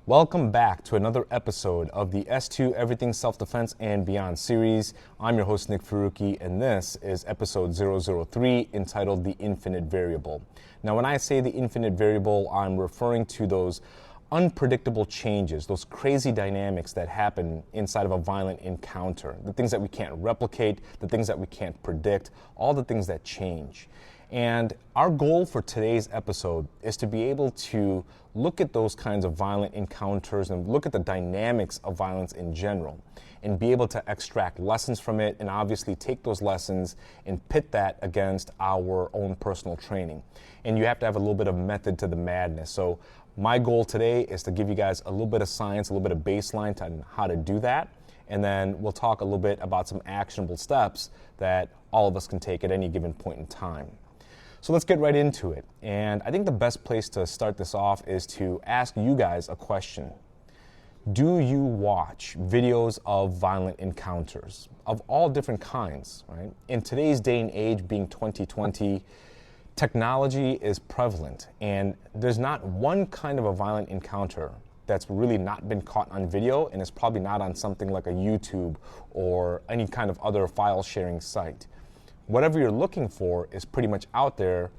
Welcome back to another episode of the S2 Everything Self-Defense and Beyond series. I'm your host, Nik Farooqui, and this is episode 003 entitled The Infinite Variable. Now, when I say the infinite variable, I'm referring to those unpredictable changes, those crazy dynamics that happen inside of a violent encounter, the things that we can't replicate, the things that we can't predict, all the things that change. And our goal for today's episode is to be able to look at those kinds of violent encounters and look at the dynamics of violence in general and be able to extract lessons from it and obviously take those lessons and pit that against our own personal training. And you have to have a little bit of method to the madness. So my goal today is to give you guys a little bit of science, a little bit of baseline on how to do that. And then we'll talk a little bit about some actionable steps that all of us can take at any given point in time. So let's get right into it. And I think the best place to start this off is to ask you guys a question. Do you watch videos of violent encounters of all different kinds, right? In today's day and age, being 2020, technology is prevalent, and there's not one kind of a violent encounter that's really not been caught on video, and is probably not on something like a YouTube or any kind of other file sharing site. Whatever you're looking for is pretty much out there,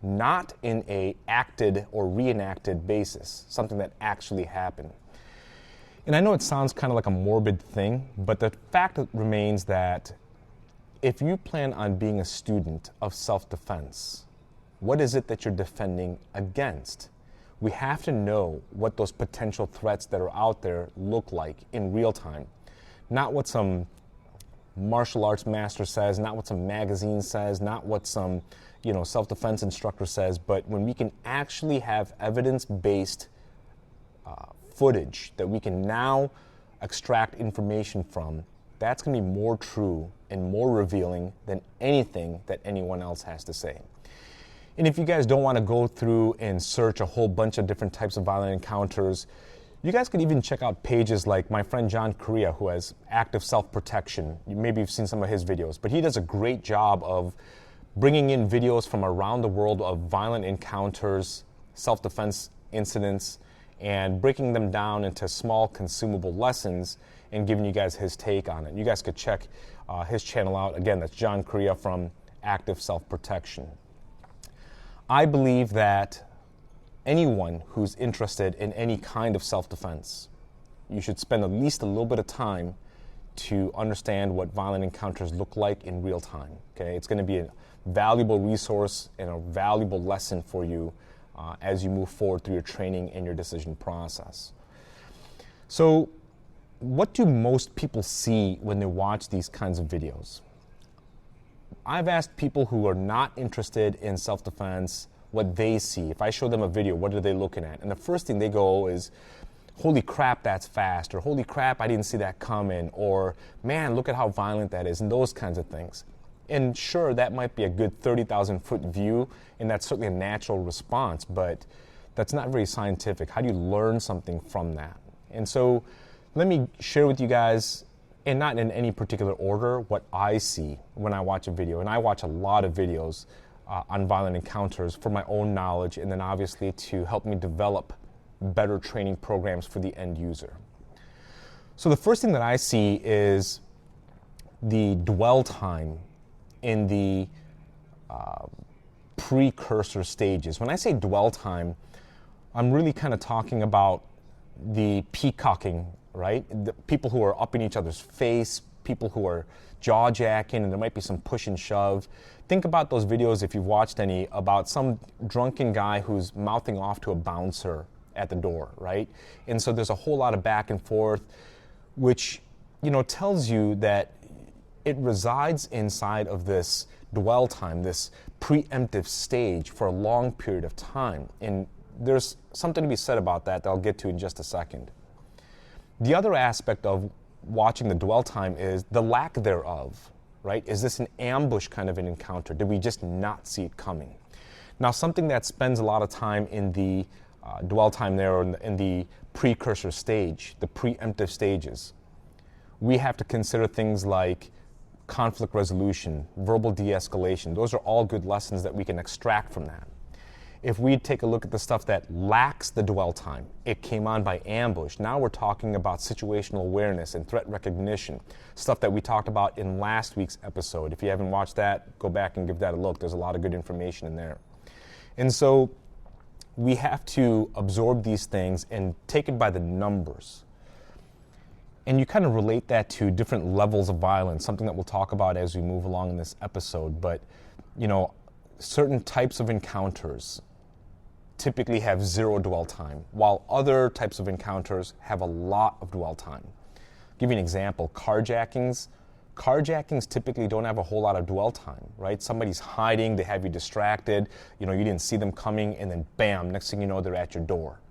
not in a acted or reenacted basis, something that actually happened. And I know it sounds kind of like a morbid thing, but the fact remains that if you plan on being a student of self-defense, what is it that you're defending against? We have to know what those potential threats that are out there look like in real time, not what some martial arts master says, not what some magazine says, not what some self-defense instructor says, but when we can actually have evidence-based footage that we can now extract information from, that's going to be more true and more revealing than anything that anyone else has to say. And if you guys don't want to go through and search a whole bunch of different types of violent encounters, you guys could even check out pages like my friend John Correa, who has Active Self-Protection. Maybe you've seen some of his videos, but he does a great job of bringing in videos from around the world of violent encounters, self-defense incidents, and breaking them down into small consumable lessons and giving you guys his take on it. You guys could check his channel out. Again, that's John Correa from Active Self-Protection. I believe that anyone who's interested in any kind of self-defense, you should spend at least a little bit of time to understand what violent encounters look like in real time. Okay, it's going to be a valuable resource and a valuable lesson for you as you move forward through your training and your decision process. So, what do most people see when they watch these kinds of videos? I've asked people who are not interested in self-defense what they see. If I show them a video, what are they looking at? And the first thing they go is, holy crap, that's fast, or holy crap, I didn't see that coming, or man, look at how violent that is, and those kinds of things. And sure, that might be a good 30,000-foot view, and that's certainly a natural response, but that's not very scientific. How do you learn something from that? And so let me share with you guys, and not in any particular order, what I see when I watch a video. And I watch a lot of videos on violent encounters for my own knowledge, and then obviously to help me develop better training programs for the end user. So the first thing that I see is the dwell time in the precursor stages. When I say dwell time, I'm really kind of talking about the peacocking, right? The people who are up in each other's face, people who are jaw-jacking, and there might be some push and shove. Think about those videos, if you've watched any, about some drunken guy who's mouthing off to a bouncer at the door, right? And so there's a whole lot of back and forth, which, tells you that it resides inside of this dwell time, this preemptive stage for a long period of time. And there's something to be said about that I'll get to in just a second. The other aspect of watching the dwell time is the lack thereof, right? Is this an ambush kind of an encounter? Did we just not see it coming? Now, something that spends a lot of time in the dwell time there, or in the precursor stage, the preemptive stages, we have to consider things like conflict resolution, verbal de-escalation. Those are all good lessons that we can extract from that. If we take a look at the stuff that lacks the dwell time, it came on by ambush. Now we're talking about situational awareness and threat recognition, stuff that we talked about in last week's episode. If you haven't watched that, go back and give that a look. There's a lot of good information in there. And so we have to absorb these things and take it by the numbers. And you kind of relate that to different levels of violence, something that we'll talk about as we move along in this episode. But, certain types of encounters typically have zero dwell time, while other types of encounters have a lot of dwell time. I'll give you an example, carjackings. Carjackings typically don't have a whole lot of dwell time, right? Somebody's hiding, they have you distracted, you didn't see them coming, and then bam, next thing you know, they're at your door.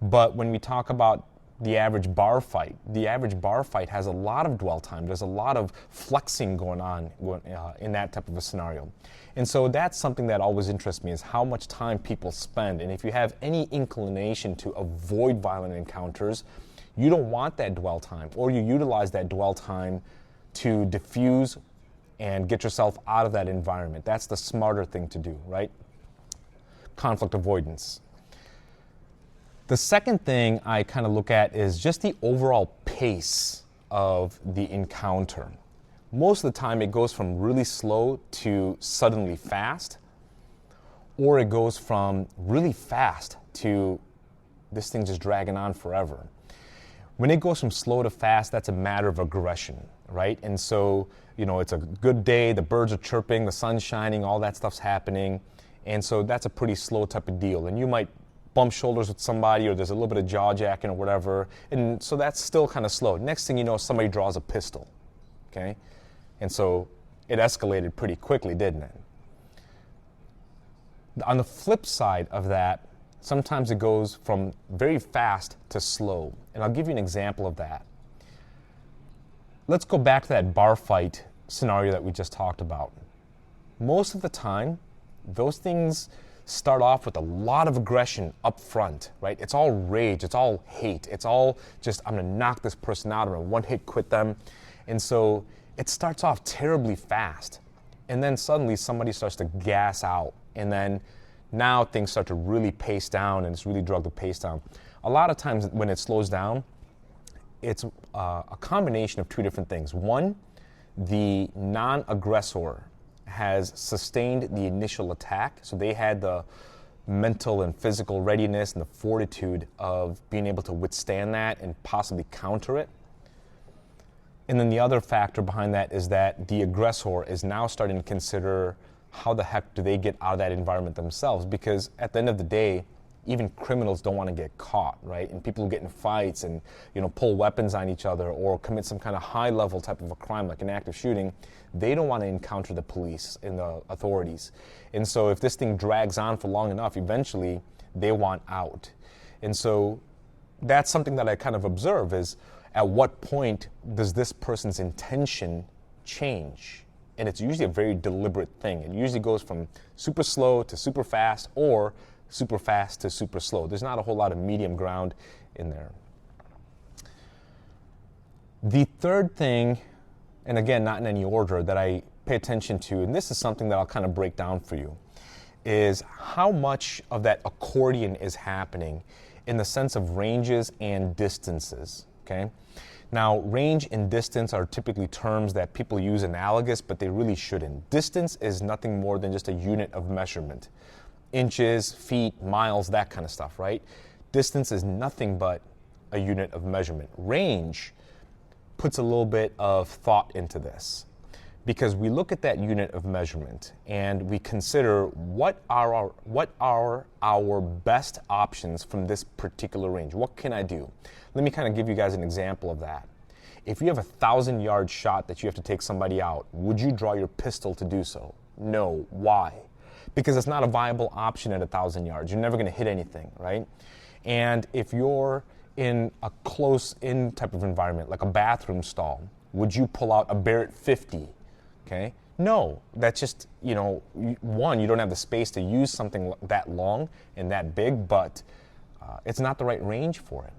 But when we talk about the average bar fight has a lot of dwell time. There's a lot of flexing going on in that type of a scenario. And so that's something that always interests me, is how much time people spend. And if you have any inclination to avoid violent encounters, you don't want that dwell time, or you utilize that dwell time to diffuse and get yourself out of that environment. That's the smarter thing to do, right? Conflict avoidance. The second thing I kind of look at is just the overall pace of the encounter. Most of the time it goes from really slow to suddenly fast, or it goes from really fast to this thing just dragging on forever. When it goes from slow to fast, that's a matter of aggression, right? And so, it's a good day, the birds are chirping, the sun's shining, all that stuff's happening. And so that's a pretty slow type of deal. And you might bump shoulders with somebody, or there's a little bit of jaw jacking or whatever. And so that's still kind of slow. Next thing you know, somebody draws a pistol, okay? And so it escalated pretty quickly, didn't it? On the flip side of that, sometimes it goes from very fast to slow. And I'll give you an example of that. Let's go back to that bar fight scenario that we just talked about. Most of the time, those things start off with a lot of aggression up front, right? It's all rage, it's all hate, it's all just, I'm gonna knock this person out, I'm gonna one hit quit them. And so it starts off terribly fast. And then suddenly somebody starts to gas out. And then now things start to really pace down, and it's really drug the pace down. A lot of times when it slows down, it's a combination of two different things. One, the non-aggressor has sustained the initial attack, so they had the mental and physical readiness and the fortitude of being able to withstand that and possibly counter it. And then the other factor behind that is that the aggressor is now starting to consider, how the heck do they get out of that environment themselves? Because at the end of the day, even criminals don't want to get caught, right? And people who get in fights and pull weapons on each other or commit some kind of high-level type of a crime like an active shooting, they don't want to encounter the police and the authorities. And so if this thing drags on for long enough, eventually they want out. And so that's something that I kind of observe, is at what point does this person's intention change? And it's usually a very deliberate thing. It usually goes from super slow to super fast, or super fast to super slow. There's not a whole lot of medium ground in there. The third thing, and again, not in any order, that I pay attention to, and this is something that I'll kind of break down for you, is how much of that accordion is happening in the sense of ranges and distances, okay? Now, range and distance are typically terms that people use analogous, but they really shouldn't. Distance is nothing more than just a unit of measurement. Inches, feet, miles, that kind of stuff, right? Distance is nothing but a unit of measurement. Range puts a little bit of thought into this, because we look at that unit of measurement and we consider what are our best options from this particular range. What can I do? Let me kind of give you guys an example of that. If you have a 1,000-yard shot that you have to take somebody out, would you draw your pistol to do so? No. Why? Because it's not a viable option at 1,000 yards. You're never going to hit anything, right? And if you're in a close-in type of environment, like a bathroom stall, would you pull out a Barrett 50? Okay? No. That's just, one, you don't have the space to use something that long and that big, but it's not the right range for it.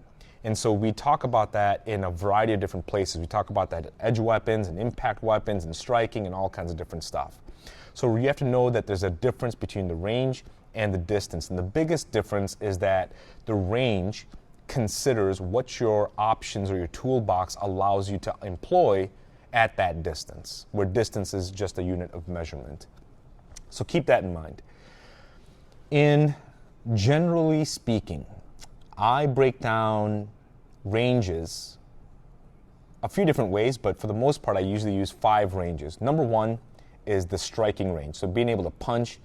And so we talk about that in a variety of different places. We talk about that edge weapons and impact weapons and striking and all kinds of different stuff. So you have to know that there's a difference between the range and the distance. And the biggest difference is that the range considers what your options or your toolbox allows you to employ at that distance, where distance is just a unit of measurement. So keep that in mind. In generally speaking, I break down ranges a few different ways, but for the most part, I usually use 5 ranges. Number 1 is the striking range, so being able to punch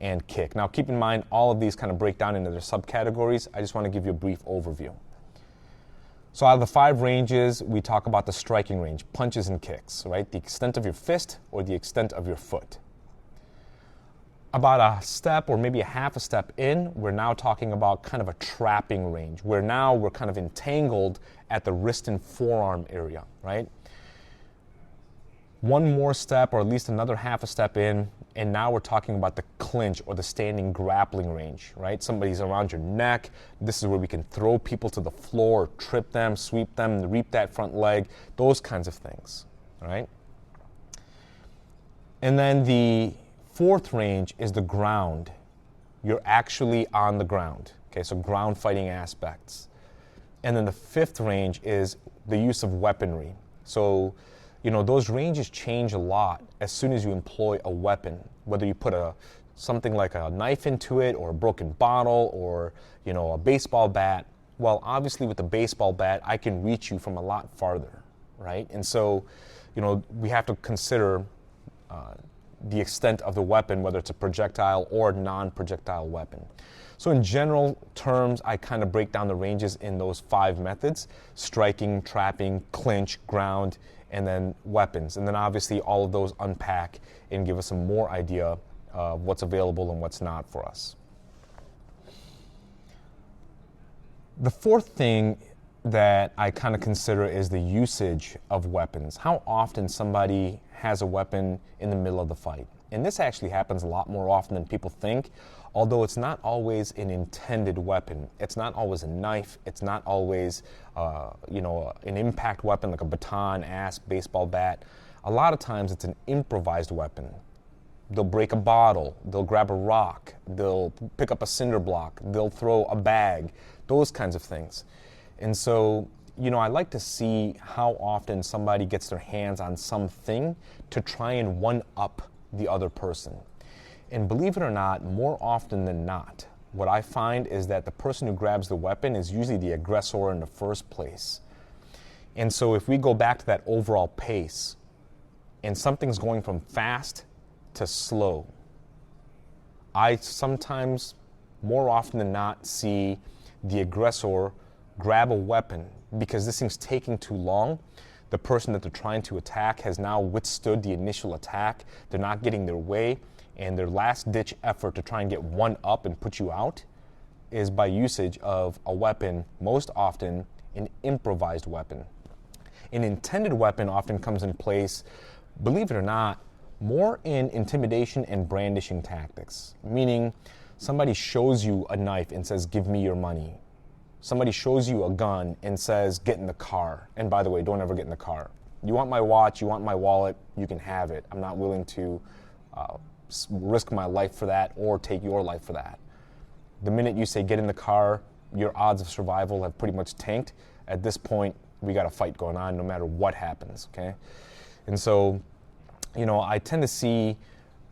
and kick. Now, keep in mind, all of these kind of break down into their subcategories. I just want to give you a brief overview. So out of the 5 ranges, we talk about the striking range, punches and kicks, right? The extent of your fist or the extent of your foot. About a step or maybe a half a step in, we're now talking about kind of a trapping range, where now we're kind of entangled at the wrist and forearm area, right? One more step, or at least another half a step in, and now we're talking about the clinch or the standing grappling range, right? Somebody's around your neck. This is where we can throw people to the floor, trip them, sweep them, reap that front leg, those kinds of things, right? And then the 4th range is the ground. You're actually on the ground, okay? So ground fighting aspects. And then the 5th range is the use of weaponry. So, those ranges change a lot as soon as you employ a weapon, whether you put something like a knife into it, or a broken bottle, or, a baseball bat. Well, obviously with the baseball bat, I can reach you from a lot farther, right? And so, we have to consider the extent of the weapon, whether it's a projectile or non-projectile weapon. So in general terms, I kind of break down the ranges in those 5 methods: striking, trapping, clinch, ground, and then weapons. And then obviously all of those unpack and give us some more idea of what's available and what's not for us. The 4th thing that I kind of consider is the usage of weapons. How often somebody has a weapon in the middle of the fight. And this actually happens a lot more often than people think, although it's not always an intended weapon. It's not always a knife. It's not always, an impact weapon like a baton, asp, baseball bat. A lot of times it's an improvised weapon. They'll break a bottle. They'll grab a rock. They'll pick up a cinder block. They'll throw a bag, those kinds of things. And so, I like to see how often somebody gets their hands on something to try and one-up the other person. And believe it or not, more often than not, what I find is that the person who grabs the weapon is usually the aggressor in the first place. And so if we go back to that overall pace, and something's going from fast to slow, I sometimes, more often than not, see the aggressor grab a weapon because this thing's taking too long. The person that they're trying to attack has now withstood the initial attack. They're not getting their way, and their last-ditch effort to try and get one up and put you out is by usage of a weapon, most often an improvised weapon. An intended weapon often comes in place, believe it or not, more in intimidation and brandishing tactics, meaning somebody shows you a knife and says, "Give me your money." Somebody shows you a gun and says, "Get in the car." And by the way, don't ever get in the car. You want my watch, you want my wallet, you can have it. I'm not willing to risk my life for that or take your life for that. The minute you say get in the car, your odds of survival have pretty much tanked. At this point, we got a fight going on no matter what happens, okay? And so, I tend to see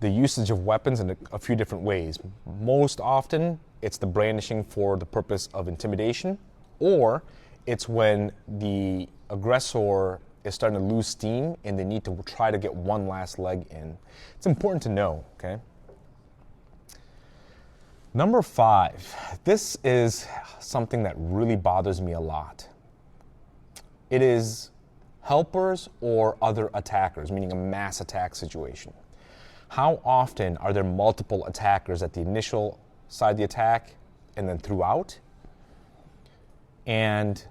the usage of weapons in a few different ways. Most often, it's the brandishing for the purpose of intimidation, or it's when the aggressor is starting to lose steam and they need to try to get one last leg in. It's important to know, okay? Number 5, this is something that really bothers me a lot. It is helpers or other attackers, meaning a mass attack situation. How often are there multiple attackers at the initial side of the attack and then throughout? And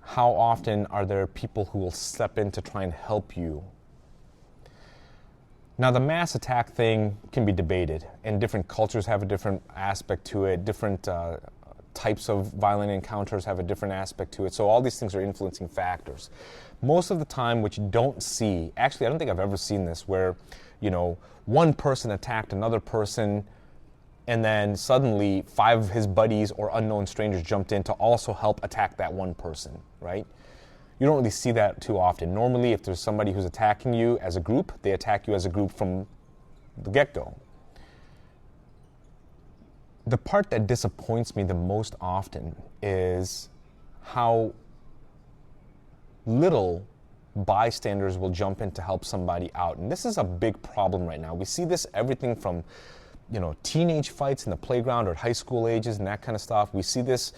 how often are there people who will step in to try and help you? Now, the mass attack thing can be debated, and different cultures have a different aspect to it. Different types of violent encounters have a different aspect to it. So all these things are influencing factors. Most of the time, what you don't see, actually, I don't think I've ever seen this, where, one person attacked another person and then suddenly 5 of his buddies or unknown strangers jumped in to also help attack that one person, right? You don't really see that too often. Normally, if there's somebody who's attacking you as a group, they attack you as a group from the get-go. The part that disappoints me the most often is how little bystanders will jump in to help somebody out. And this is a big problem right now. We see this everything from, teenage fights in the playground or at high school ages and that kind of stuff. We see this,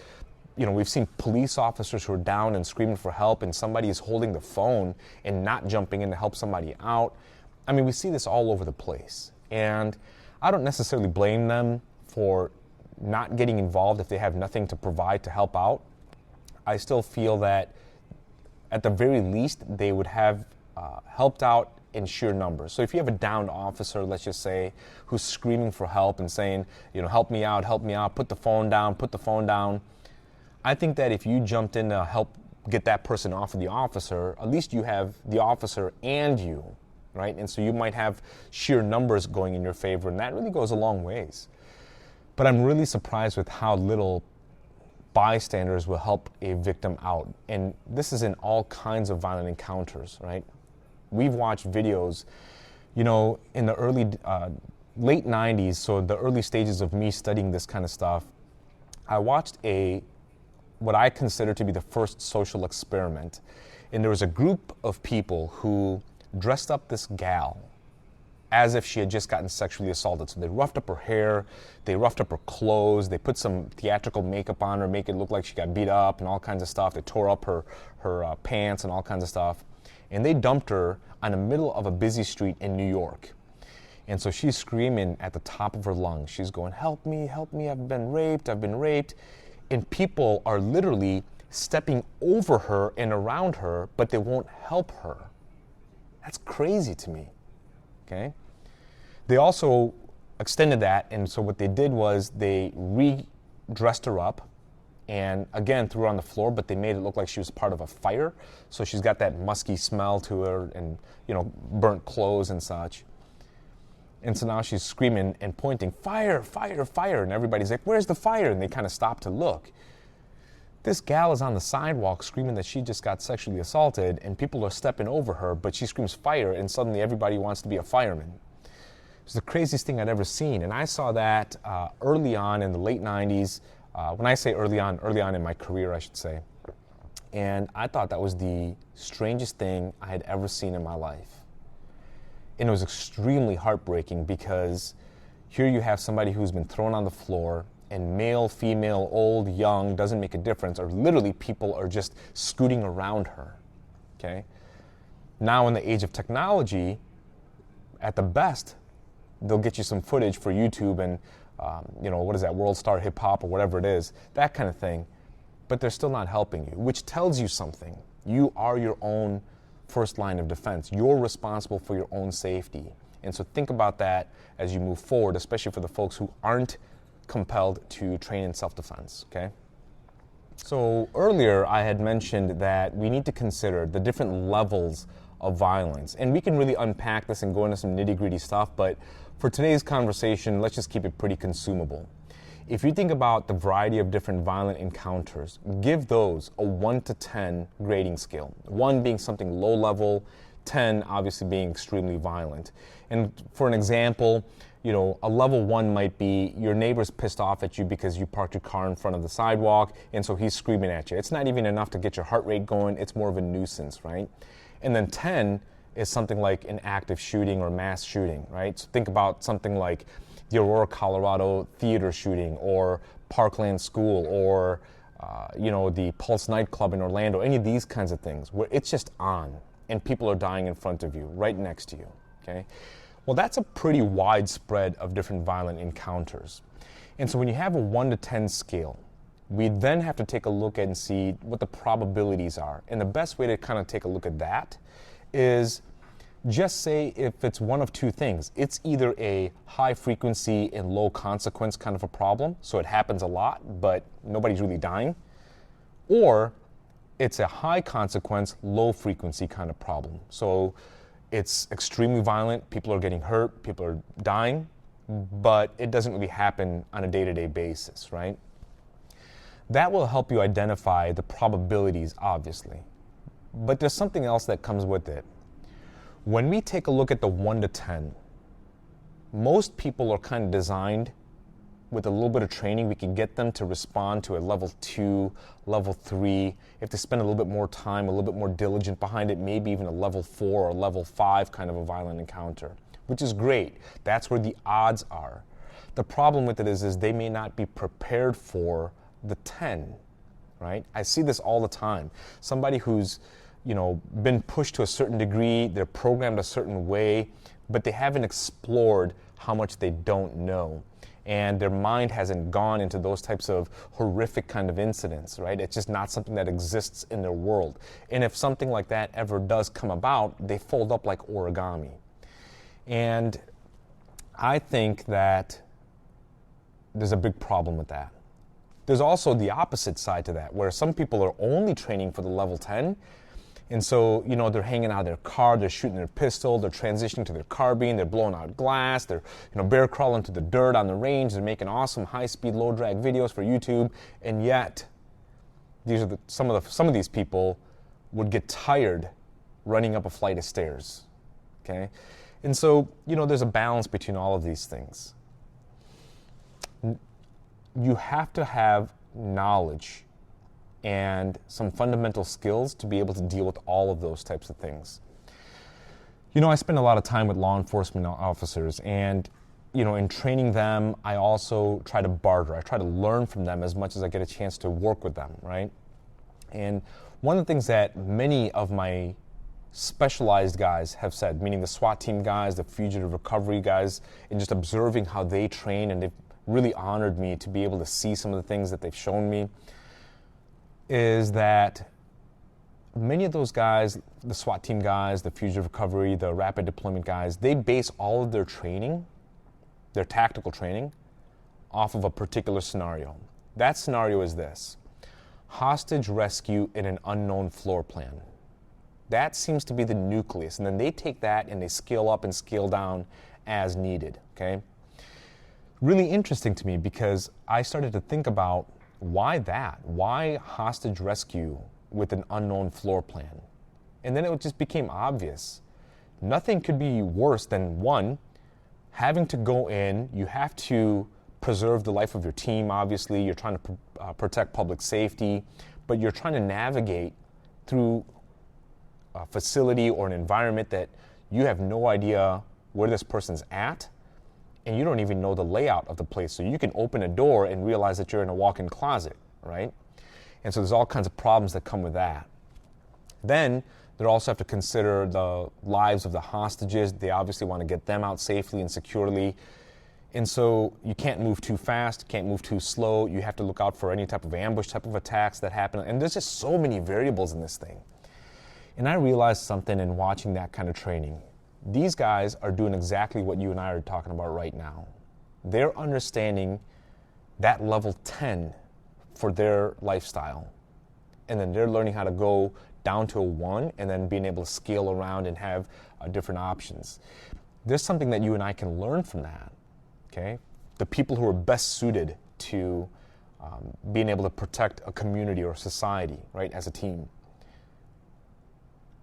we've seen police officers who are down and screaming for help, and somebody is holding the phone and not jumping in to help somebody out. I mean, we see this all over the place. And I don't necessarily blame them for not getting involved if they have nothing to provide to help out. I still feel that at the very least, they would have helped out in sheer numbers. So if you have a downed officer, let's just say, who's screaming for help and saying, help me out, put the phone down. I think that if you jumped in to help get that person off of the officer, at least you have the officer and you, right? And so you might have sheer numbers going in your favor, and that really goes a long ways. But I'm really surprised with how little bystanders will help a victim out. And this is in all kinds of violent encounters, right? We've watched videos, in the late 90s, so the early stages of me studying this kind of stuff, I watched what I consider to be the first social experiment. And there was a group of people who dressed up this gal as if she had just gotten sexually assaulted. So they roughed up her hair, they roughed up her clothes, they put some theatrical makeup on her, make it look like she got beat up and all kinds of stuff. They tore up her pants and all kinds of stuff. And they dumped her on the middle of a busy street in New York. And so she's screaming at the top of her lungs. She's going, help me, I've been raped. And people are literally stepping over her and around her, but they won't help her. That's crazy to me. Okay. They also extended that, and so what they did was they re-dressed her up and again threw her on the floor, but they made it look like she was part of a fire. So she's got that musky smell to her and, burnt clothes and such. And so now she's screaming and pointing, fire, fire, fire. And everybody's like, where's the fire? And they kind of stop to look. This gal is on the sidewalk screaming that she just got sexually assaulted, and people are stepping over her, but she screams fire, and suddenly everybody wants to be a fireman. It's the craziest thing I'd ever seen. And I saw that early on in the late 90s. When I say early on in my career, I should say. And I thought that was the strangest thing I had ever seen in my life. And it was extremely heartbreaking because here you have somebody who's been thrown on the floor, and male, female, old, young, doesn't make a difference, or literally people are just scooting around her, okay? Now in the age of technology, at the best, they'll get you some footage for YouTube and, what is that, World Star Hip Hop or whatever it is, that kind of thing, but they're still not helping you, which tells you something. You are your own first line of defense. You're responsible for your own safety. And so think about that as you move forward, especially for the folks who aren't compelled to train in self-defense, okay? So earlier I had mentioned that we need to consider the different levels of violence. And we can really unpack this and go into some nitty-gritty stuff, but for today's conversation, let's just keep it pretty consumable. If you think about the variety of different violent encounters, give those a 1 to 10 grading scale. 1 being something low level, 10 obviously being extremely violent. And for an example, a level 1 might be your neighbor's pissed off at you because you parked your car in front of the sidewalk, and so he's screaming at you. It's not even enough to get your heart rate going, it's more of a nuisance, right? And then 10 is something like an active shooting or mass shooting, right? So think about something like the Aurora, Colorado theater shooting, or Parkland School, or the Pulse nightclub in Orlando, any of these kinds of things where it's just on and people are dying in front of you, right next to you, okay? Well, that's a pretty wide spread of different violent encounters. And so when you have a 1 to 10 scale, we then have to take a look at and see what the probabilities are. And the best way to kind of take a look at that is just say if it's one of two things. It's either a high frequency and low consequence kind of a problem, so it happens a lot, but nobody's really dying, or it's a high consequence, low frequency kind of problem. So it's extremely violent, people are getting hurt, people are dying, but it doesn't really happen on a day-to-day basis, right? That will help you identify the probabilities, obviously. But there's something else that comes with it. When we take a look at the 1 to 10, most people are kind of designed with a little bit of training. We can get them to respond to a level 2, level 3. If they spend a little bit more time, a little bit more diligent behind it, maybe even a level 4 or level 5 kind of a violent encounter, which is great. That's where the odds are. The problem with it is they may not be prepared for the 10, right? I see this all the time. Somebody who's, been pushed to a certain degree, they're programmed a certain way, but they haven't explored how much they don't know. And their mind hasn't gone into those types of horrific kind of incidents, right? It's just not something that exists in their world. And if something like that ever does come about, they fold up like origami. And I think that there's a big problem with that. There's also the opposite side to that, where some people are only training for the level 10. And so, they're hanging out of their car, they're shooting their pistol, they're transitioning to their carbine, they're blowing out glass, they're, bear crawling to the dirt on the range, they're making awesome high-speed, low-drag videos for YouTube, and yet, some of these people would get tired running up a flight of stairs, okay? And so, there's a balance between all of these things. You have to have knowledge and some fundamental skills to be able to deal with all of those types of things. I spend a lot of time with law enforcement officers, and in training them, I also try to barter. I try to learn from them as much as I get a chance to work with them, right? And one of the things that many of my specialized guys have said, meaning the SWAT team guys, the fugitive recovery guys, and just observing how they train, and they've really honored me to be able to see some of the things that they've shown me, is that many of those guys, the SWAT team guys, the fugitive recovery, the rapid deployment guys, they base all of their training, their tactical training, off of a particular scenario. That scenario is this: hostage rescue in an unknown floor plan. That seems to be the nucleus, and then they take that and they scale up and scale down as needed, okay? Really interesting to me, because I started to think about why that? Why hostage rescue with an unknown floor plan? And then it just became obvious. Nothing could be worse than, one, having to go in. You have to preserve the life of your team, obviously. You're trying to protect public safety, but you're trying to navigate through a facility or an environment that you have no idea where this person's at, and you don't even know the layout of the place. So you can open a door and realize that you're in a walk-in closet, right? And so there's all kinds of problems that come with that. Then they also have to consider the lives of the hostages. They obviously want to get them out safely and securely. And so you can't move too fast, can't move too slow. You have to look out for any type of ambush type of attacks that happen. And there's just so many variables in this thing. And I realized something in watching that kind of training. These guys are doing exactly what you and I are talking about right now. They're understanding that level 10 for their lifestyle. And then they're learning how to go down to a 1 and then being able to scale around and have different options. There's something that you and I can learn from that, okay? The people who are best suited to being able to protect a community or society, right, as a team.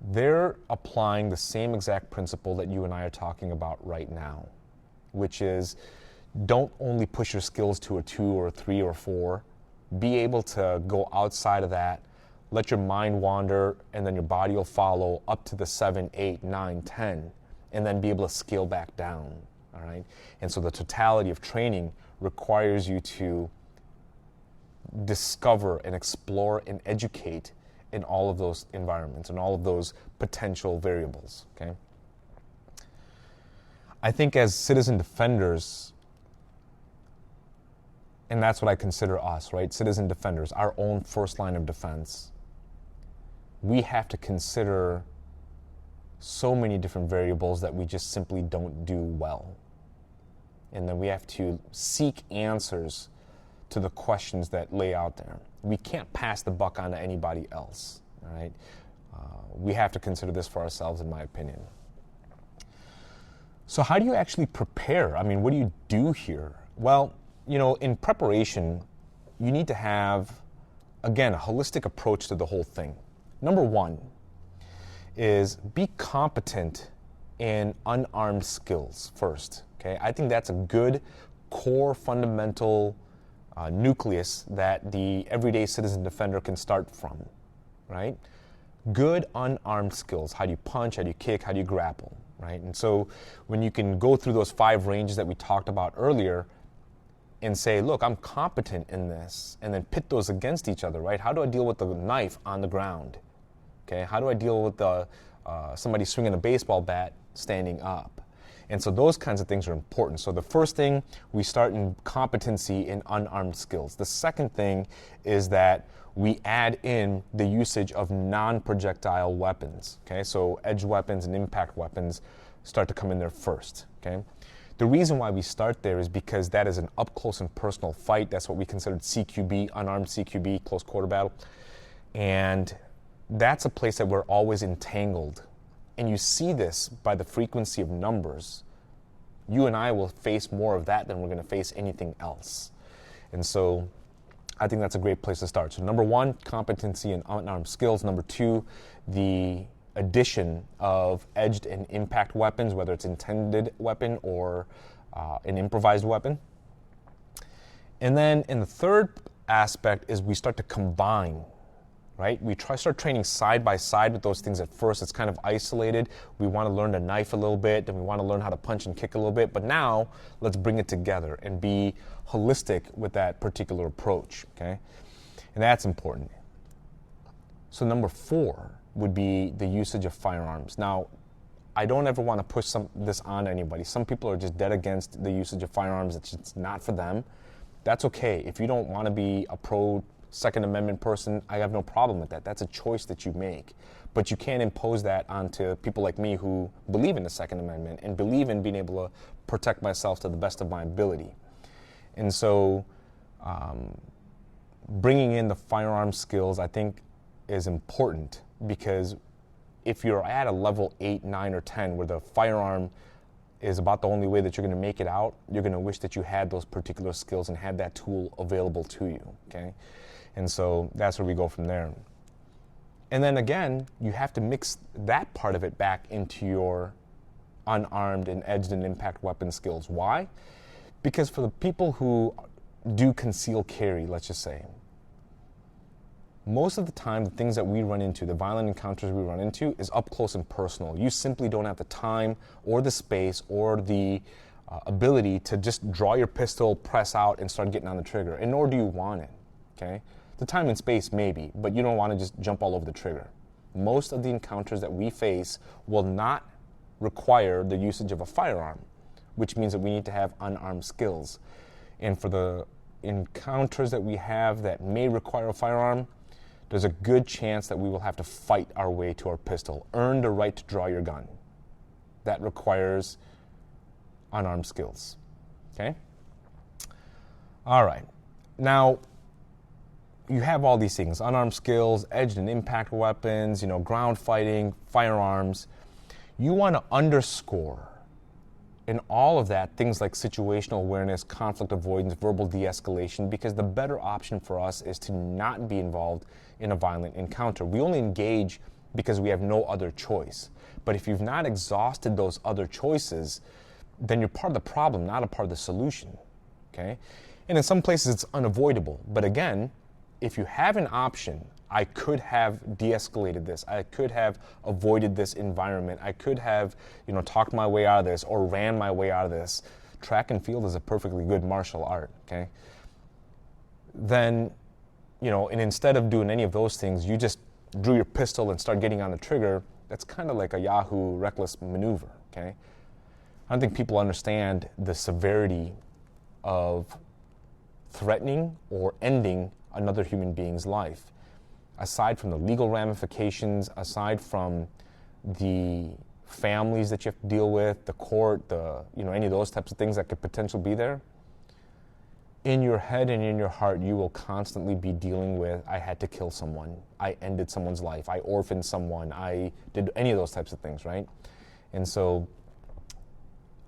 They're applying the same exact principle that you and I are talking about right now, which is don't only push your skills to a 2 or a 3 or 4. Be able to go outside of that, let your mind wander, and then your body will follow up to the 7, 8, 9, 10, and then be able to scale back down, all right? And so the totality of training requires you to discover and explore and educate in all of those environments and all of those potential variables, okay? I think as citizen defenders, and that's what I consider us, right? Citizen defenders, our own first line of defense. We have to consider so many different variables that we just simply don't do well. And then we have to seek answers to the questions that lay out there. We can't pass the buck on to anybody else, all right? We have to consider this for ourselves, in my opinion. So how do you actually prepare? I mean, what do you do here? Well, in preparation, you need to have, again, a holistic approach to the whole thing. Number one is be competent in unarmed skills first, okay? I think that's a good core fundamental nucleus that the everyday citizen defender can start from, right? Good unarmed skills. How do you punch? How do you kick? How do you grapple, right? And so when you can go through those 5 ranges that we talked about earlier and say, look, I'm competent in this, and then pit those against each other, right? How do I deal with the knife on the ground? Okay, how do I deal with somebody swinging a baseball bat standing up? And so those kinds of things are important. So the first thing, we start in competency in unarmed skills. The second thing is that we add in the usage of non-projectile weapons. Okay, so edge weapons and impact weapons start to come in there first. Okay, the reason why we start there is because that is an up close and personal fight. That's what we considered CQB, unarmed CQB, close quarter battle. And that's a place that we're always entangled. And you see this by the frequency of numbers. You and I will face more of that than we're going to face anything else. And so I think that's a great place to start. So number one, competency in unarmed skills. Number two, the addition of edged and impact weapons, whether it's intended weapon or an improvised weapon. And then in the third aspect is we start to combine, right? We start training side by side with those things at first. It's kind of isolated. We want to learn to knife a little bit, then we want to learn how to punch and kick a little bit. But now let's bring it together and be holistic with that particular approach, okay? And that's important. So number 4 would be the usage of firearms. Now, I don't ever want to push this on anybody. Some people are just dead against the usage of firearms. It's just not for them. That's okay. If you don't want to be a pro Second Amendment person, I have no problem with that. That's a choice that you make. But you can't impose that onto people like me who believe in the Second Amendment and believe in being able to protect myself to the best of my ability. And so bringing in the firearm skills, I think, is important, because if you're at a level 8, 9, or 10 where the firearm is about the only way that you're going to make it out, you're going to wish that you had those particular skills and had that tool available to you, okay? And so that's where we go from there. And then again, you have to mix that part of it back into your unarmed and edged and impact weapon skills. Why? Because for the people who do conceal carry, let's just say, most of the time, the things that we run into, the violent encounters we run into, is up close and personal. You simply don't have the time or the space or the ability to just draw your pistol, press out, and start getting on the trigger, and nor do you want it, okay? The time and space, maybe, but you don't want to just jump all over the trigger. Most of the encounters that we face will not require the usage of a firearm, which means that we need to have unarmed skills. And for the encounters that we have that may require a firearm, there's a good chance that we will have to fight our way to our pistol, earn the right to draw your gun. That requires unarmed skills, okay? All right, now, you have all these things, unarmed skills, edged and impact weapons, ground fighting, firearms. You want to underscore in all of that things like situational awareness, conflict avoidance, verbal de-escalation, because the better option for us is to not be involved in a violent encounter. We only engage because we have no other choice. But if you've not exhausted those other choices, then you're part of the problem, not a part of the solution, okay? And in some places it's unavoidable. But again, if you have an option, I could have de-escalated this. I could have avoided this environment. I could have, talked my way out of this or ran my way out of this. Track and field is a perfectly good martial art, okay? Then, and instead of doing any of those things, you just drew your pistol and start getting on the trigger. That's kind of like a Yahoo reckless maneuver, okay? I don't think people understand the severity of threatening or ending another human being's life. Aside from the legal ramifications, aside from the families that you have to deal with, the court, any of those types of things that could potentially be there, in your head and in your heart, you will constantly be dealing with, I had to kill someone, I ended someone's life, I orphaned someone, I did any of those types of things, right? And so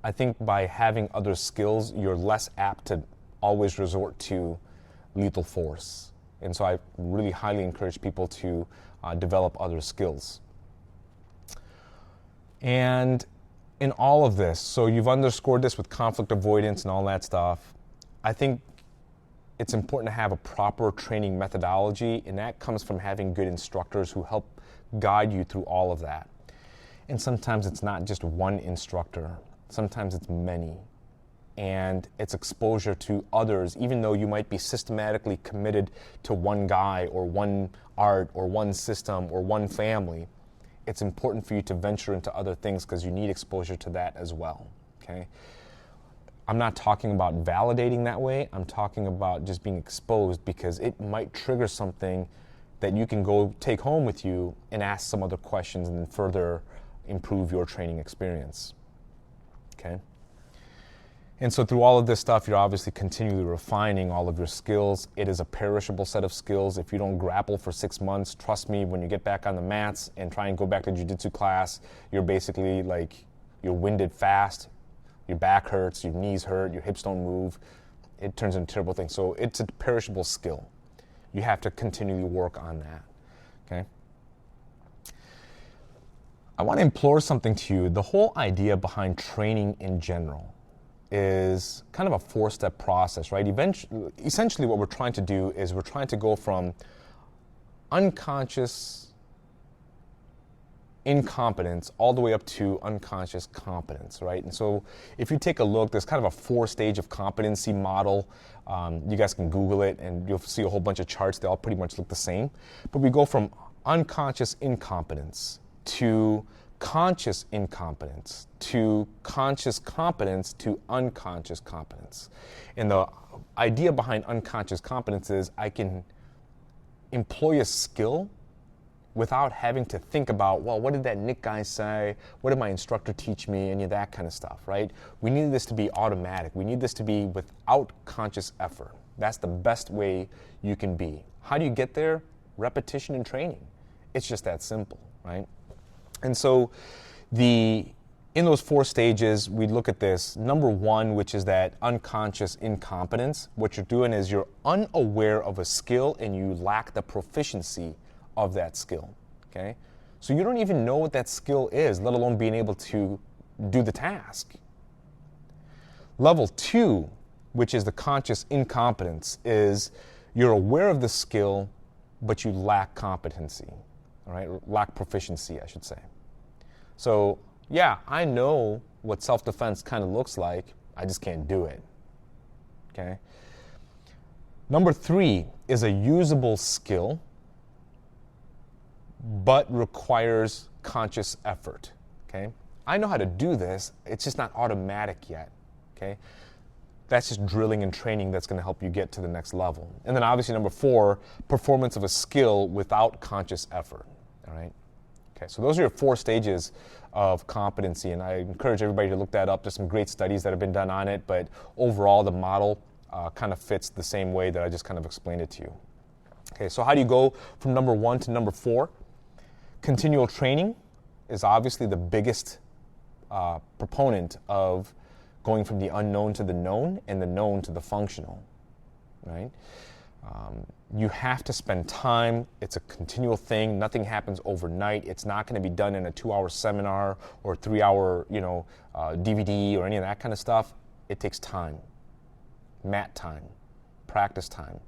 I think by having other skills, you're less apt to always resort to lethal force. And so I really highly encourage people to develop other skills. And in all of this, so you've underscored this with conflict avoidance and all that stuff, I think it's important to have a proper training methodology, and that comes from having good instructors who help guide you through all of that. And sometimes it's not just one instructor, sometimes it's many. And it's exposure to others, even though you might be systematically committed to one guy or one art or one system or one family. It's important for you to venture into other things because you need exposure to that as well, okay? I'm not talking about validating that way. I'm talking about just being exposed because it might trigger something that you can go take home with you and ask some other questions and then further improve your training experience, okay? And so through all of this stuff, you're obviously continually refining all of your skills. It is a perishable set of skills. If you don't grapple for 6 months, trust me, when you get back on the mats and try and go back to jiu-jitsu class, you're basically like, you're winded fast, your back hurts, your knees hurt, your hips don't move. It turns into a terrible thing. So it's a perishable skill. You have to continually work on that, okay? I want to implore something to you. The whole idea behind training in general is kind of a 4-step process, right? Essentially what we're trying to do is we're trying to go from unconscious incompetence all the way up to unconscious competence, right? And so if you take a look, there's kind of a 4-stage of competency model. You guys can Google it and you'll see a whole bunch of charts. They all pretty much look the same. But we go from unconscious incompetence to conscious incompetence to conscious competence to unconscious competence. And the idea behind unconscious competence is I can employ a skill without having to think about, well, what did that Nik guy say? What did my instructor teach me? Any of that kind of stuff, right? We need this to be automatic. We need this to be without conscious effort. That's the best way you can be. How do you get there? Repetition and training. It's just that simple, right? And so in those 4 stages, we look at this. Number 1, which is that unconscious incompetence. What you're doing is you're unaware of a skill and you lack the proficiency of that skill, okay? So you don't even know what that skill is, let alone being able to do the task. Level 2, which is the conscious incompetence, is you're aware of the skill, but you lack competency. All right, lack proficiency, I should say. So, yeah, I know what self-defense kind of looks like. I just can't do it. Okay. Number 3 is a usable skill, but requires conscious effort. Okay. I know how to do this. It's just not automatic yet. Okay. That's just drilling and training that's going to help you get to the next level. And then obviously number 4, performance of a skill without conscious effort. All right. Okay, so those are your 4 stages of competency, and I encourage everybody to look that up. There's some great studies that have been done on it, but overall the model kind of fits the same way that I just kind of explained it to you. Okay, so how do you go from number 1 to number 4? Continual training is obviously the biggest proponent of going from the unknown to the known and the known to the functional, right? You have to spend time. It's a continual thing. Nothing happens overnight. It's not going to be done in a 2-hour seminar or 3-hour, DVD or any of that kind of stuff. It takes time, mat time, practice time.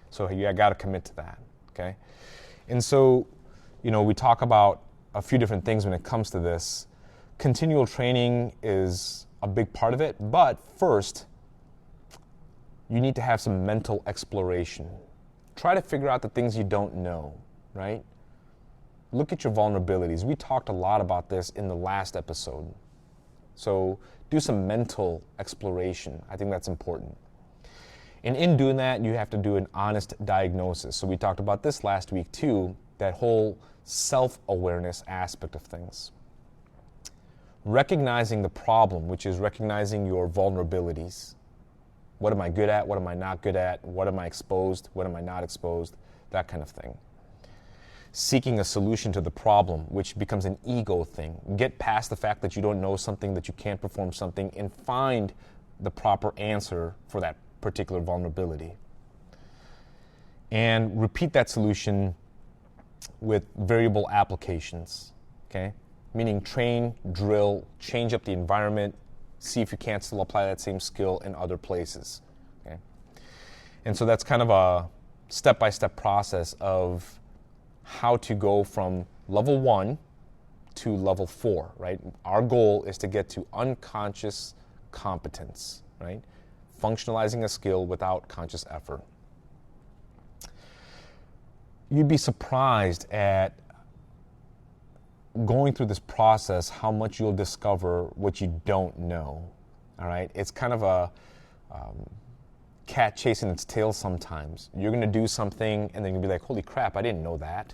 So you got to commit to that, okay? And so, we talk about a few different things when it comes to this. Continual training is a big part of it, but first, you need to have some mental exploration. Try to figure out the things you don't know, right? Look at your vulnerabilities. We talked a lot about this in the last episode. So do some mental exploration. I think that's important. And in doing that, you have to do an honest diagnosis. So we talked about this last week too, that whole self-awareness aspect of things. Recognizing the problem, which is recognizing your vulnerabilities. What am I good at? What am I not good at? What am I exposed? What am I not exposed? That kind of thing. seeking a solution to the problem, which becomes an ego thing. Get past the fact that you don't know something, that you can't perform something, and find the proper answer for that particular vulnerability. And repeat that solution with variable applications, okay? Meaning train, drill, change up the environment, see if you can't still apply that same skill in other places, okay? And so that's kind of a step-by-step process of how to go from level 1 to level 4, right? Our goal is to get to unconscious competence, right? Functionalizing a skill without conscious effort. You'd be surprised at going through this process how much you'll discover what you don't know, all right? It's kind of a cat chasing its tail sometimes. You're going to do something and then you'll be like, holy crap, I didn't know that.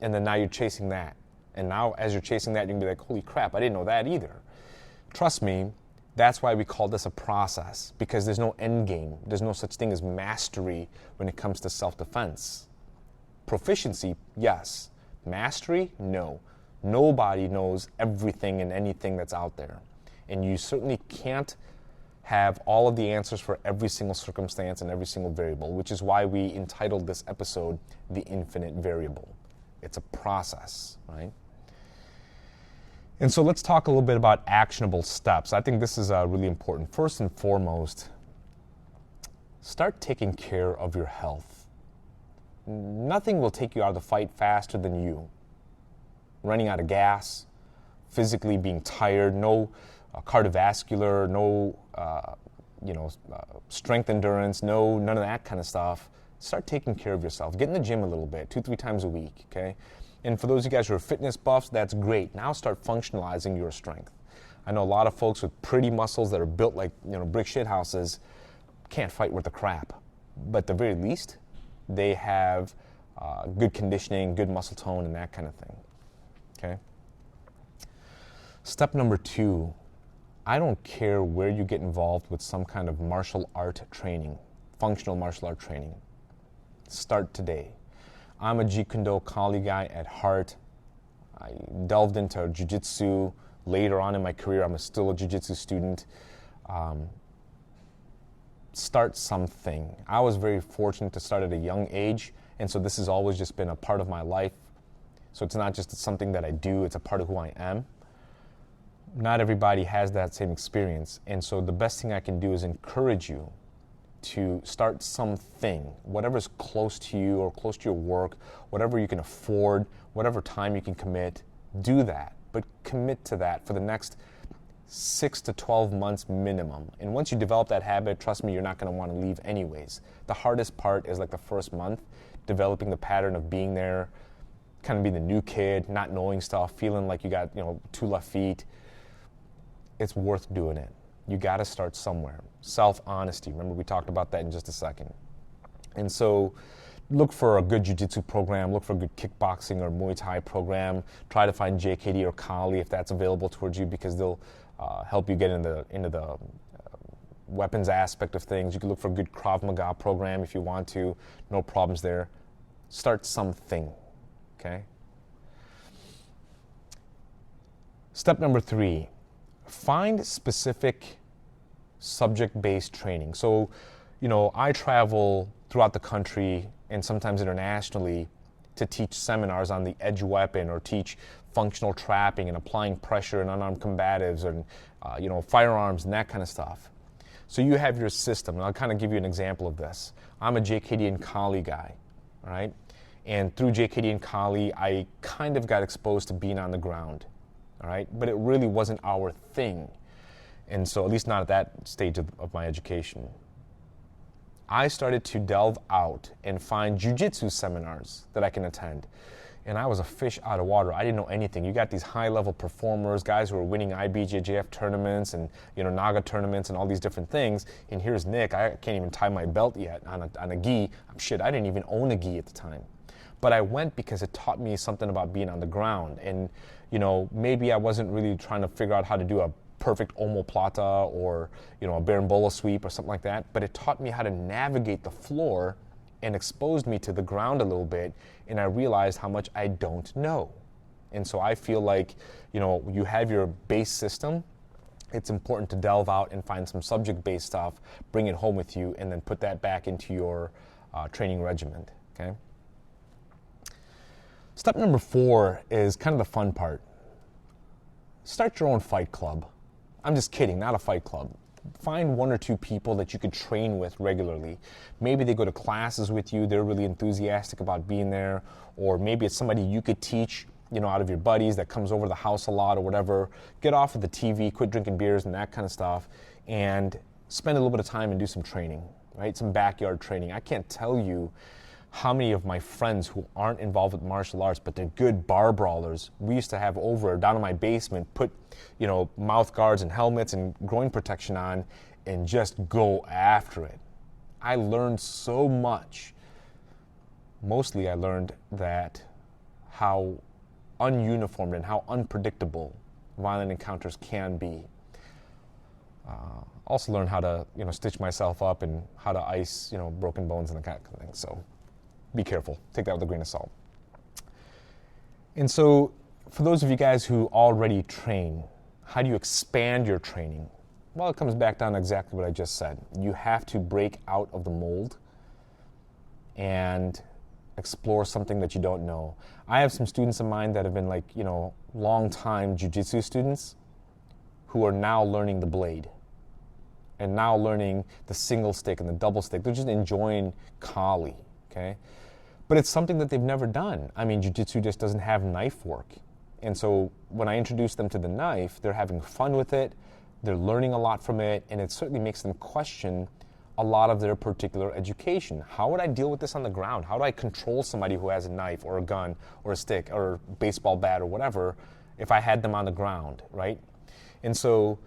And then now you're chasing that. And now as you're chasing that, you can be like, holy crap, I didn't know that either. Trust me, that's why we call this a process, because there's no end game. There's no such thing as mastery when it comes to self-defense. Proficiency, yes. Mastery, no. Nobody knows everything and anything that's out there. And you certainly can't have all of the answers for every single circumstance and every single variable, which is why we entitled this episode, The Infinite Variable. It's a process, right? And so let's talk a little bit about actionable steps. I think this is really important. First and foremost, start taking care of your health. Nothing will take you out of the fight faster than you. Running out of gas, physically being tired, no cardiovascular, no strength endurance, none of that kind of stuff. Start taking care of yourself. Get in the gym a little bit, 2-3 times a week, okay? And for those of you guys who are fitness buffs, that's great. Now start functionalizing your strength. I know a lot of folks with pretty muscles that are built like brick shit houses can't fight worth a crap. But at the very least, they have good conditioning, good muscle tone, and that kind of thing, okay? Step number 2, I don't care where you get involved with some kind of martial art training, functional martial art training. Start today. I'm a Jeet Kune Do Kali guy at heart. I delved into jiu-jitsu later on in my career. I'm still a jiu-jitsu student. Start something. I was very fortunate to start at a young age, and so this has always just been a part of my life. So it's not just something that I do, it's a part of who I am. Not everybody has that same experience, and so the best thing I can do is encourage you to start something, whatever's close to you or close to your work, whatever you can afford, whatever time you can commit, do that. But commit to that for the next 6 to 12 months minimum. And once you develop that habit, trust me, you're not going to want to leave anyways. The hardest part is like the first month, developing the pattern of being there, kind of being the new kid, not knowing stuff, feeling like you got 2 left feet. It's worth doing it. You got to start somewhere. Self-honesty. Remember, we talked about that in just a second. And so look for a good jiu-jitsu program. Look for a good kickboxing or Muay Thai program. Try to find JKD or Kali if that's available towards you, because they'll help you get into the weapons aspect of things. You can look for a good Krav Maga program if you want to. No problems there. Start something, okay? Step number 3. Find specific subject-based training. So, I travel throughout the country and sometimes internationally to teach seminars on the edge weapon or teach functional trapping and applying pressure and unarmed combatives and, firearms and that kind of stuff. So you have your system, and I'll kind of give you an example of this. I'm a JKD and Kali guy, all right? And through JKD and Kali, I kind of got exposed to being on the ground. All right, but it really wasn't our thing. And so, at least not at that stage of my education. I started to delve out and find jiu-jitsu seminars that I can attend. And I was a fish out of water. I didn't know anything. You got these high-level performers, guys who are winning IBJJF tournaments and NAGA tournaments and all these different things. And here's Nick. I can't even tie my belt yet on a gi. I didn't even own a gi at the time. But I went because it taught me something about being on the ground. And maybe I wasn't really trying to figure out how to do a perfect omoplata or, a berimbolo sweep or something like that, but it taught me how to navigate the floor and exposed me to the ground a little bit, and I realized how much I don't know. And so I feel like, you have your base system. It's important to delve out and find some subject-based stuff, bring it home with you, and then put that back into your training regimen, okay? Step number 4 is kind of the fun part. Start your own fight club. I'm just kidding, not a fight club. Find 1 or 2 people that you could train with regularly. Maybe they go to classes with you, they're really enthusiastic about being there, or maybe it's somebody you could teach, out of your buddies that comes over to the house a lot or whatever. Get off of the TV, quit drinking beers and that kind of stuff, and spend a little bit of time and do some training, right? Some backyard training. I can't tell you how many of my friends who aren't involved with martial arts, but they're good bar brawlers, we used to have over down in my basement, put, mouth guards and helmets and groin protection on and just go after it. I learned so much. Mostly I learned that how ununiformed and how unpredictable violent encounters can be. Also learned how to, stitch myself up and how to ice, broken bones and that kind of thing. So be careful. Take that with a grain of salt. And so for those of you guys who already train, how do you expand your training? Well, it comes back down to exactly what I just said. You have to break out of the mold and explore something that you don't know. I have some students of mine that have been long-time jiu-jitsu students who are now learning the blade and now learning the single stick and the double stick. They're just enjoying Kali, okay? But it's something that they've never done. I mean, jiu-jitsu just doesn't have knife work. And so when I introduce them to the knife, they're having fun with it, they're learning a lot from it, and it certainly makes them question a lot of their particular education. How would I deal with this on the ground? How do I control somebody who has a knife or a gun or a stick or a baseball bat or whatever if I had them on the ground, right? And so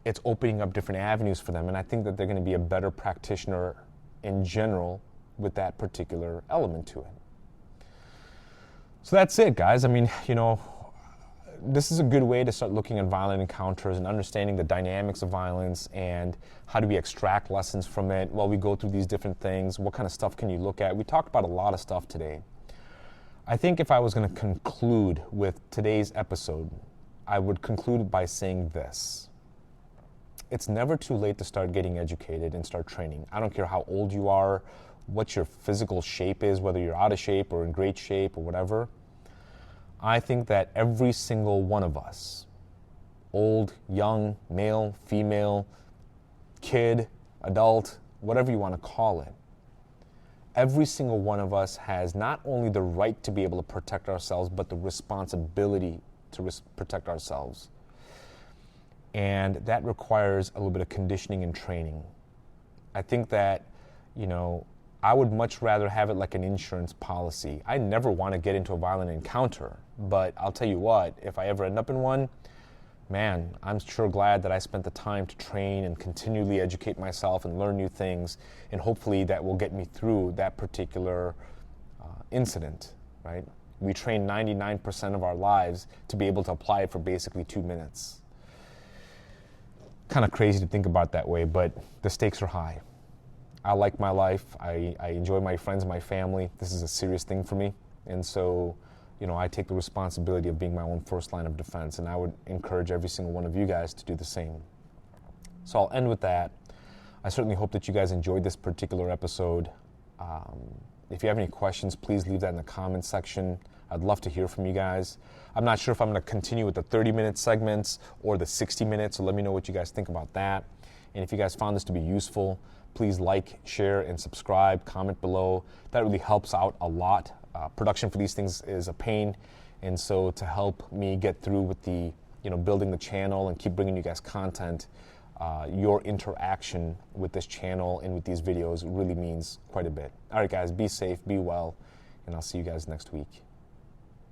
it's opening up different avenues for them, and I think that they're going to be a better practitioner in general with that particular element to it. So that's it, guys. I mean, this is a good way to start looking at violent encounters and understanding the dynamics of violence and how do we extract lessons from it while we go through these different things. What kind of stuff can you look at? We talked about a lot of stuff today. I think if I was going to conclude with today's episode, I would conclude by saying this. It's never too late to start getting educated and start training. I don't care how old you are, what your physical shape is, whether you're out of shape or in great shape or whatever. I think that every single one of us, old, young, male, female, kid, adult, whatever you want to call it, every single one of us has not only the right to be able to protect ourselves, but the responsibility to protect ourselves. And that requires a little bit of conditioning and training. I think that, I would much rather have it like an insurance policy. I never want to get into a violent encounter, but I'll tell you what, if I ever end up in one, man, I'm sure glad that I spent the time to train and continually educate myself and learn new things, and hopefully that will get me through that particular incident, right? We train 99% of our lives to be able to apply it for basically 2 minutes. Kind of crazy to think about that way, but the stakes are high. I like my life. I enjoy my friends and my family. This is a serious thing for me. And so, I take the responsibility of being my own first line of defense, and I would encourage every single one of you guys to do the same. So I'll end with that. I certainly hope that you guys enjoyed this particular episode. If you have any questions, please leave that in the comments section. I'd love to hear from you guys. I'm not sure if I'm going to continue with the 30-minute segments or the 60 minutes, so let me know what you guys think about that. And if you guys found this to be useful, please like, share, and subscribe, comment below. That really helps out a lot. Production for these things is a pain, and so to help me get through with the, building the channel and keep bringing you guys content, your interaction with this channel and with these videos really means quite a bit. All right, guys, be safe, be well, and I'll see you guys next week.